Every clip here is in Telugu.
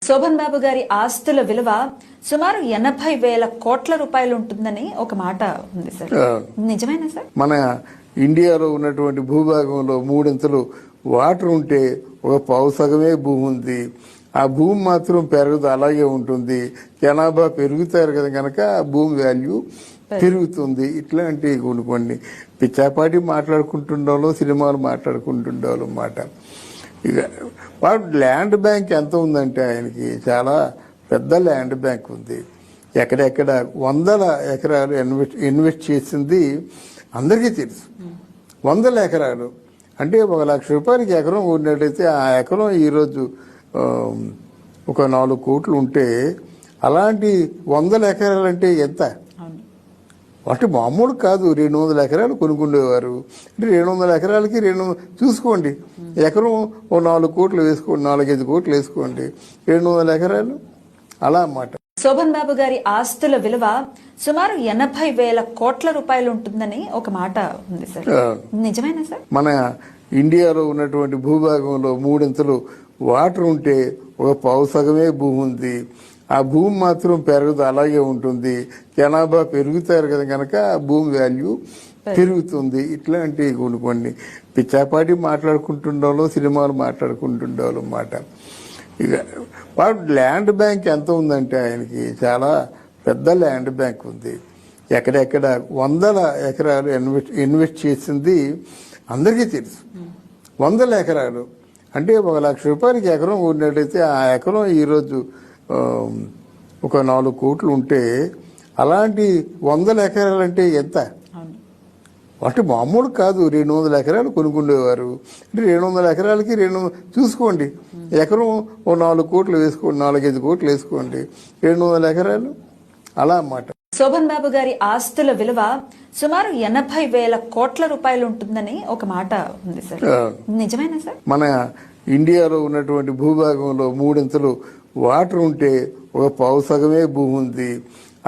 శోభన్ బాబు గారి ఆస్తుల విలువ సుమారు 80,000 కోట్ల రూపాయలు ఉంటుందని ఒక మాట ఉంది సార్. నిజమేనా సార్? మన ఇండియాలో ఉన్నటువంటి భూభాగంలో మూడింతలు వాటర్ ఉంటే ఒక పావు సగమే భూమి ఉంది. ఆ భూమి మాత్రం పెరగదు, అలాగే ఉంటుంది. జనాభా పెరుగుతారు కదా, కనుక ఆ భూమి వాల్యూ పెరుగుతుంది. ఇట్లాంటి కొన్ని పిచ్చాపాటి మాట్లాడుకుంటుండాలో సినిమాలు మాట్లాడుకుంటుండాలో మాట. ఇక వాడు ల్యాండ్ బ్యాంక్ ఎంత ఉందంటే ఆయనకి చాలా పెద్ద ల్యాండ్ బ్యాంక్ ఉంది. ఎక్కడెక్కడ 100 ఎకరాలు ఇన్వెస్ట్ చేసింది అందరికీ తెలుసు. 100 ఎకరాలు అంటే 1 లక్ష రూపాయలకి ఎకరం ఉన్నట్టయితే ఆ ఎకరం ఈరోజు ఒక 4 కోట్లు ఉంటే అలాంటి 100 ఎకరాలు అంటే ఎంత? వాటి మామూలు కాదు. 200 ఎకరాలు కొనుక్కునేవారు. అంటే 200 ఎకరాలకి చూసుకోండి, ఎకరం ఓ 4 కోట్లు వేసుకోండి, 4-5 కోట్లు వేసుకోండి, 200 ఎకరాలు అలా అన్నమాట. శోభన్ బాబు గారి ఆస్తుల విలువ సుమారు 80,000 కోట్ల రూపాయలు ఉంటుందని ఒక మాట ఉంది సార్. నిజమేనా సార్? మన ఇండియాలో ఉన్నటువంటి భూభాగంలో మూడింతలు వాటర్ ఉంటే ఒక పావు సగమే భూమి ఉంది. ఆ భూమి మాత్రం పెరగదు, అలాగే ఉంటుంది. జనాభా పెరుగుతారు కదా, కనుక ఆ భూమి వాల్యూ పెరుగుతుంది. ఇట్లాంటి కొన్ని పిచ్చాపాటి మాట్లాడుకుంటుండాలో సినిమాలు మాట్లాడుకుంటుండాలో మాట. ఇక వాడు ల్యాండ్ బ్యాంక్ ఎంత ఉందంటే ఆయనకి చాలా పెద్ద ల్యాండ్ బ్యాంక్ ఉంది. ఎక్కడెక్కడ 100 ఎకరాలు ఇన్వెస్ట్ చేసింది అందరికీ తెలుసు. 100 ఎకరాలు అంటే 1 లక్ష రూపాయలకి ఎకరం ఉన్నట్టయితే ఆ ఎకరం ఈరోజు ఒక 4 కోట్లు ఉంటే అలాంటి 100 ఎకరాలు అంటే ఎంత? వాటి మామూలు కాదు. 200 ఎకరాలు కొనుక్కునేవారు. అంటే 200 ఎకరాలకి చూసుకోండి, ఎకరం ఓ 4 కోట్లు వేసుకోండి, 4-5 కోట్లు వేసుకోండి, 200 ఎకరాలు అలా అన్నమాట. శోభన్ బాబు గారి ఆస్తుల విలువ సుమారు 80,000 కోట్ల రూపాయలు ఉంటుందని ఒక మాట ఉంది సార్. నిజమేనా సార్? మన ఇండియాలో ఉన్నటువంటి భూభాగంలో మూడింతలు వాటర్ ఉంటే ఒక పావు సగమే భూమి ఉంది.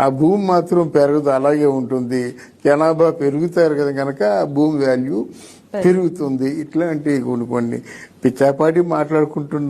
ఆ భూమి మాత్రం పెరగదు, అలాగే ఉంటుంది. జనాభా పెరుగుతారు కదా, కనుక ఆ భూమి వాల్యూ పెరుగుతుంది. ఇట్లాంటి కొన్ని పిచ్చాపాటి మాట్లాడుకుంటున్న